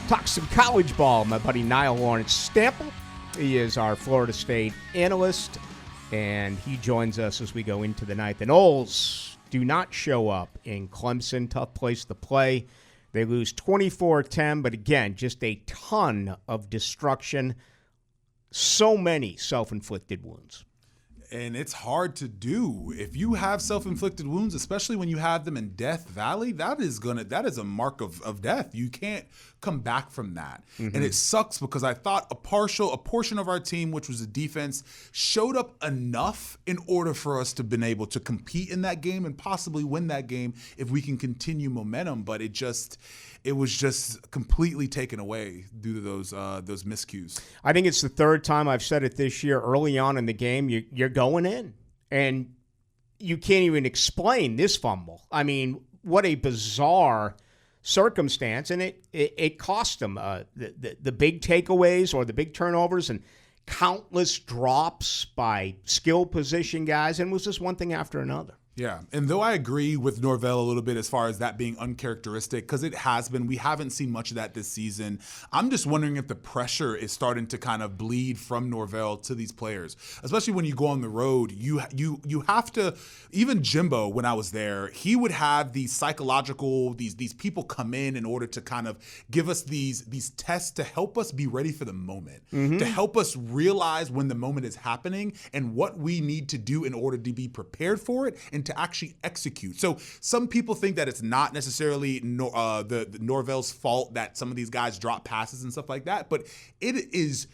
Talk some college ball. My buddy Nile Lawrence Stample. He is our Florida State analyst, and he joins us as we go into the night. The Noles do not show up in Clemson. Tough place to play. They lose 24-10, but again, just a ton of destruction. So many self-inflicted wounds. And it's hard to do. If you have self-inflicted wounds, especially when you have them in Death Valley, that is a mark of death. You can't come back from that. Mm-hmm. And it sucks because I thought a portion of our team, which was the defense, showed up enough in order for us to have been able to compete in that game and possibly win that game if we can continue momentum. But it was just completely taken away due to those miscues. I think it's the third time I've said it this year. Early on in the game, you're going in, and you can't even explain this fumble. I mean, what a bizarre circumstance, and it cost them the big takeaways or the big turnovers and countless drops by skill position guys, and it was just one thing after another. Yeah, and though I agree with Norvell a little bit as far as that being uncharacteristic, because it has been, we haven't seen much of that this season. I'm just wondering if the pressure is starting to kind of bleed from Norvell to these players, especially when you go on the road. You have to, even Jimbo, when I was there, he would have these psychological, these people come in order to kind of give us these tests to help us be ready for the moment, to help us realize when the moment is happening and what we need to do in order to be prepared for it and to actually execute. So some people think that it's not necessarily the Norvell's fault that some of these guys drop passes and stuff like that, but it is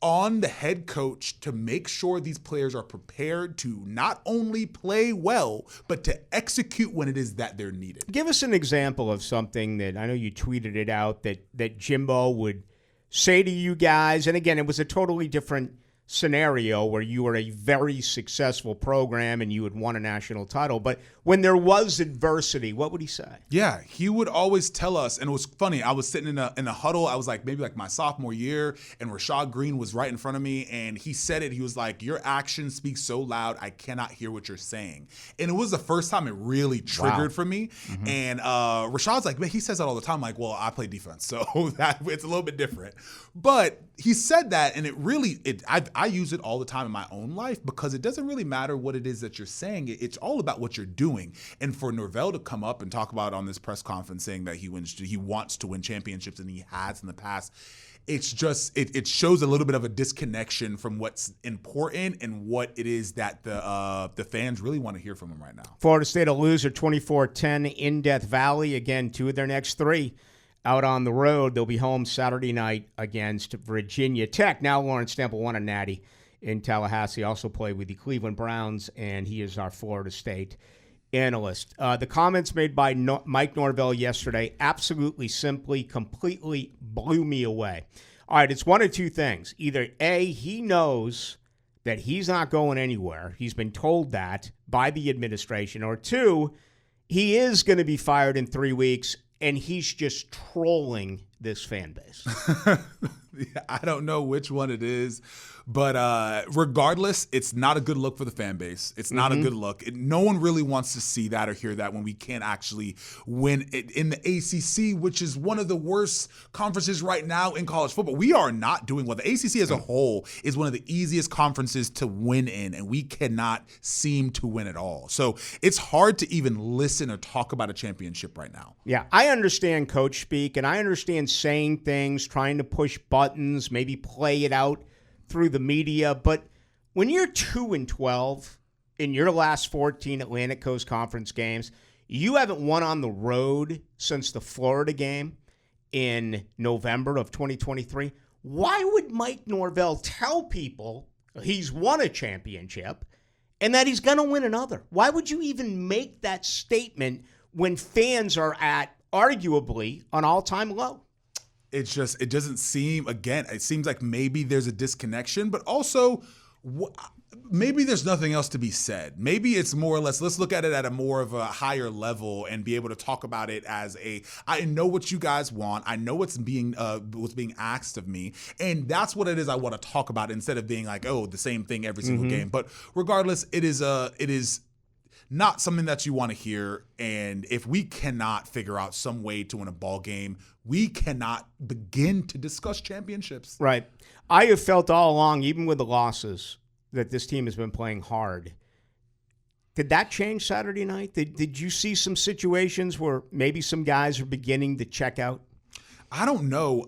on the head coach to make sure these players are prepared to not only play well, but to execute when it is that they're needed. Give us an example of something that, I know you tweeted it out, that Jimbo would say to you guys, and again, it was a totally different scenario where you were a very successful program and you had won a national title. But when there was adversity, what would he say? Yeah, he would always tell us, and it was funny, I was sitting in a huddle, I was like maybe like my sophomore year, and Rashad Green was right in front of me, and he said it, he was like, your actions speak so loud, I cannot hear what you're saying. And it was the first time it really triggered for me. Mm-hmm. And Rashad's like, man, he says that all the time, like, well, I play defense, so it's a little bit different. But he said that, and I use it all the time in my own life because it doesn't really matter what it is that you're saying. It's all about what you're doing. And for Norvell to come up and talk about on this press conference saying that he wants to win championships and he has in the past, it's just it shows a little bit of a disconnection from what's important and what it is that the fans really want to hear from him right now. Florida State a loser 24-10 in Death Valley. Again, 2 of their next 3 out on the road. They'll be home Saturday night against Virginia Tech. Now Lawrence Stample won a natty in Tallahassee. Also played with the Cleveland Browns, and he is our Florida State analyst. The comments made by Mike Norvell yesterday absolutely, simply, completely blew me away. All right, it's one of two things. Either A, he knows that he's not going anywhere. He's been told that by the administration. Or 2, he is going to be fired in 3 weeks, and he's just trolling this fan base. I don't know which one it is, but regardless, it's not a good look for the fan base. It's not a good look. No one really wants to see that or hear that when we can't actually win in the ACC, which is one of the worst conferences right now in college football. We are not doing well. The ACC as a whole is one of the easiest conferences to win in, and we cannot seem to win at all. So it's hard to even listen or talk about a championship right now. Yeah, I understand coach speak, and I understand saying things, trying to push buttons, maybe play it out through the media. But when you're 2-12 in your last 14 Atlantic Coast Conference games, you haven't won on the road since the Florida game in November of 2023. Why would Mike Norvell tell people he's won a championship and that he's going to win another? Why would you even make that statement when fans are at arguably an all-time low? It doesn't seem, again, it seems like maybe there's a disconnection, but also maybe there's nothing else to be said. Maybe it's more or less, let's look at it at a more of a higher level and be able to talk about it as I know what you guys want. I know what's being asked of me. And that's what it is I want to talk about instead of being like, oh, the same thing every single game. But regardless, it is not something that you want to hear. And if we cannot figure out some way to win a ball game, we cannot begin to discuss championships. Right. I have felt all along, even with the losses, that this team has been playing hard. Did that change Saturday night? Did you see some situations where maybe some guys are beginning to check out? I don't know.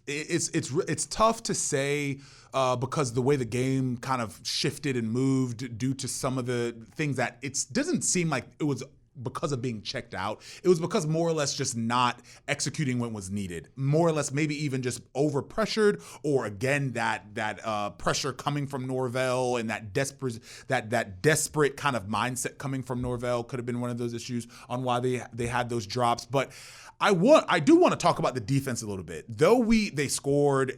It's tough to say because the way the game kind of shifted and moved due to some of the things that it doesn't seem like it was because of being checked out. It was because more or less just not executing what was needed. More or less maybe even just over pressured, or again that pressure coming from Norvell and that desperate kind of mindset coming from Norvell could have been one of those issues on why they had those drops. But I do want to talk about the defense a little bit. Though they scored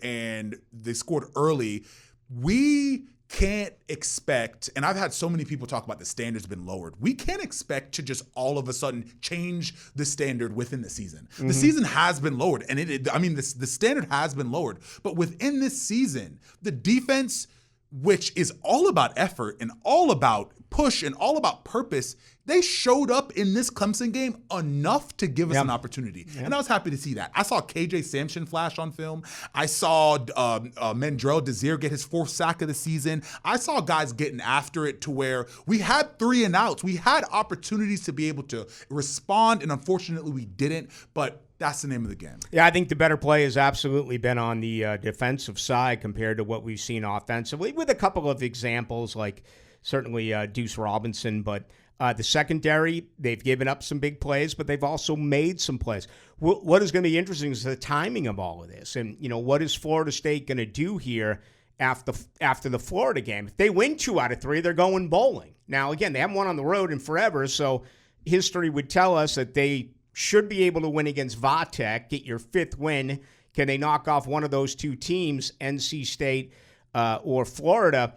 early, we can't expect, and I've had so many people talk about the standards been lowered. We can't expect to just all of a sudden change the standard within the season. Mm-hmm. The season has been lowered, and the standard has been lowered. But within this season, the defense, which is all about effort and all about push and all about purpose, they showed up in this Clemson game enough to give us an opportunity. Yep. And I was happy to see that. I saw KJ Sampson flash on film. I saw Mendrell Desir get his 4th sack of the season. I saw guys getting after it to where we had 3 and outs. We had opportunities to be able to respond, and unfortunately we didn't. But that's the name of the game. Yeah, I think the better play has absolutely been on the defensive side compared to what we've seen offensively, with a couple of examples like certainly Deuce Robinson, but the secondary, they've given up some big plays, but they've also made some plays. What is going to be interesting is the timing of all of this. And, what is Florida State going to do here after the Florida game? If they win 2 out of 3, they're going bowling. Now, again, they haven't won on the road in forever, so history would tell us that they should be able to win against Vatech, get your 5th win. Can they knock off one of those 2 teams, NC State or Florida?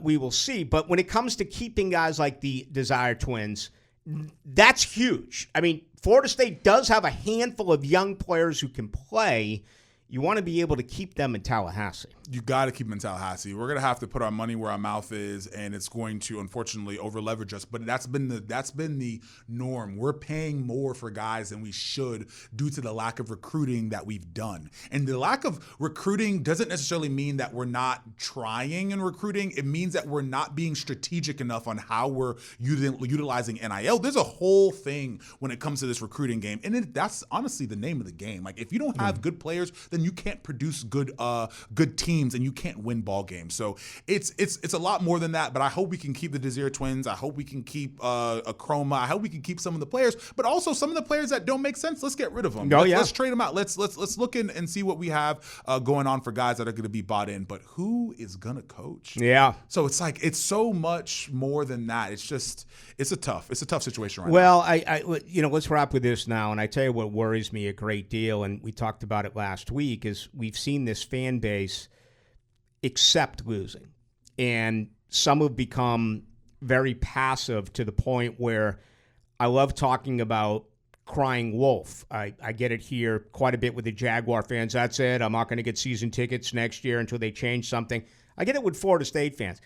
We will see. But when it comes to keeping guys like the Desire Twins, that's huge. I mean, Florida State does have a handful of young players who can play. You want to be able to keep them in Tallahassee. You got to keep them in Tallahassee. We're going to have to put our money where our mouth is, and it's going to, unfortunately, over-leverage us. But that's been the norm. We're paying more for guys than we should due to the lack of recruiting that we've done. And the lack of recruiting doesn't necessarily mean that we're not trying in recruiting. It means that we're not being strategic enough on how we're utilizing NIL. There's a whole thing when it comes to this recruiting game, and that's honestly the name of the game. Like, if you don't have good players, then you can't produce good teams, and you can't win ball games. So it's a lot more than that. But I hope we can keep the Desir Twins. I hope we can keep Chroma. I hope we can keep some of the players, but also some of the players that don't make sense. Let's get rid of them. Let's trade them out. Let's look in and see what we have going on for guys that are going to be bought in. But who is going to coach? Yeah. So it's so much more than that. It's a tough situation right now. Well, I let's wrap with this now. And I tell you what worries me a great deal, and we talked about it last week, is we've seen this fan base accept losing. And some have become very passive to the point where I love talking about crying wolf. I get it here quite a bit with the Jaguar fans. That's it. I'm not going to get season tickets next year until they change something. I get it with Florida State fans.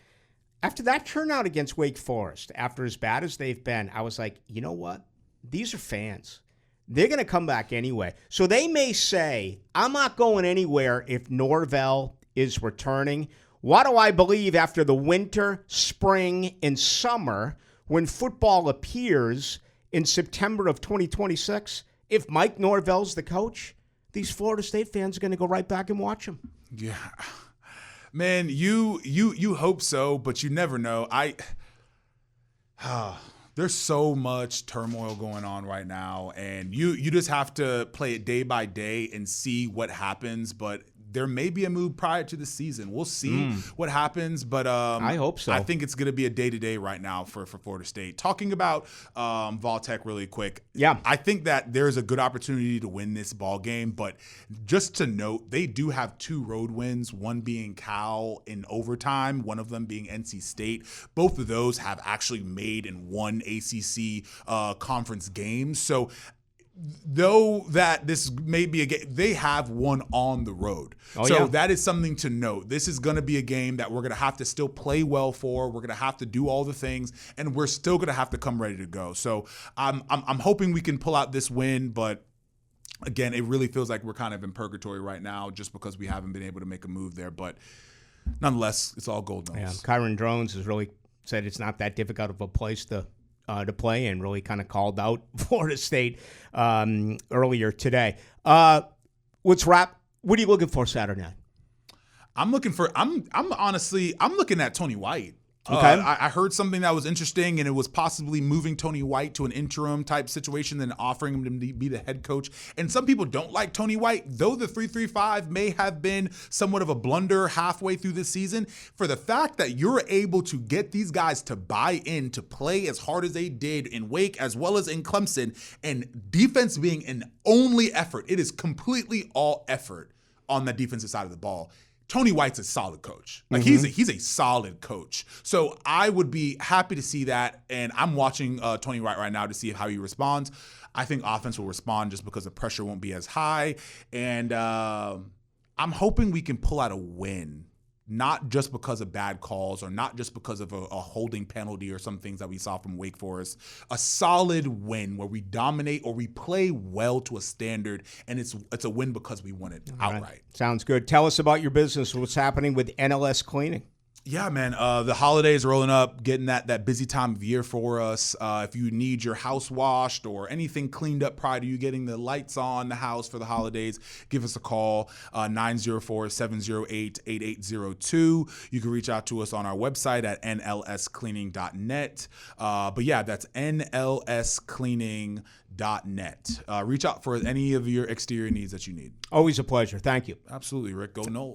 After that turnout against Wake Forest, after as bad as they've been, I was like, you know what? These are fans. They're going to come back anyway. So they may say, I'm not going anywhere if Norvell is returning. What do I believe after the winter, spring, and summer when football appears in September of 2026? If Mike Norvell's the coach, these Florida State fans are going to go right back and watch him. Yeah. Man, you hope so, but you never know. There's so much turmoil going on right now, and you just have to play it day by day and see what happens. But there may be a move prior to the season. We'll see what happens, but I hope so. I think it's going to be a day-to-day right now for Florida State. Talking about Vatech really quick, yeah, I think that there's a good opportunity to win this ball game, but just to note, they do have 2 road wins, one being Cal in overtime, one of them being NC State. Both of those have actually made and won ACC conference games, so though that this may be a game, they have won on the road. That is something to note. This is going to be a game that we're going to have to still play well for. We're going to have to do all the things, and we're still going to have to come ready to go. So I'm hoping we can pull out this win, but again, it really feels like we're kind of in purgatory right now just because we haven't been able to make a move there. But nonetheless, it's all Gold Nose. Yeah, Kyron Drones has really said it's not that difficult of a place to play, and really kind of called out Florida State earlier today. Let's wrap. What are you looking for Saturday night? I'm looking at Tony White. Okay. I heard something that was interesting, and it was possibly moving Tony White to an interim type situation, then offering him to be the head coach. And some people don't like Tony White, though the 3-3-5 may have been somewhat of a blunder halfway through the season. For the fact that you're able to get these guys to buy in, to play as hard as they did in Wake as well as in Clemson, and defense being an only effort, it is completely all effort on the defensive side of the ball. Tony White's a solid coach. Like he's a solid coach. So I would be happy to see that. And I'm watching Tony White right now to see how he responds. I think offense will respond just because the pressure won't be as high. And I'm hoping we can pull out a win, not just because of bad calls or not just because of a holding penalty or some things that we saw from Wake Forest. A solid win where we dominate or we play well to a standard, and it's a win because we won it outright. Right. Sounds good. Tell us about your business. What's happening with NLS Cleaning? Yeah, man. The holidays rolling up, getting that busy time of year for us. If you need your house washed or anything cleaned up prior to you getting the lights on the house for the holidays, give us a call, 904-708-8802. You can reach out to us on our website at nlscleaning.net. But yeah, that's nlscleaning.net. Reach out for any of your exterior needs that you need. Always a pleasure. Thank you. Absolutely, Rick. Go Nole'n.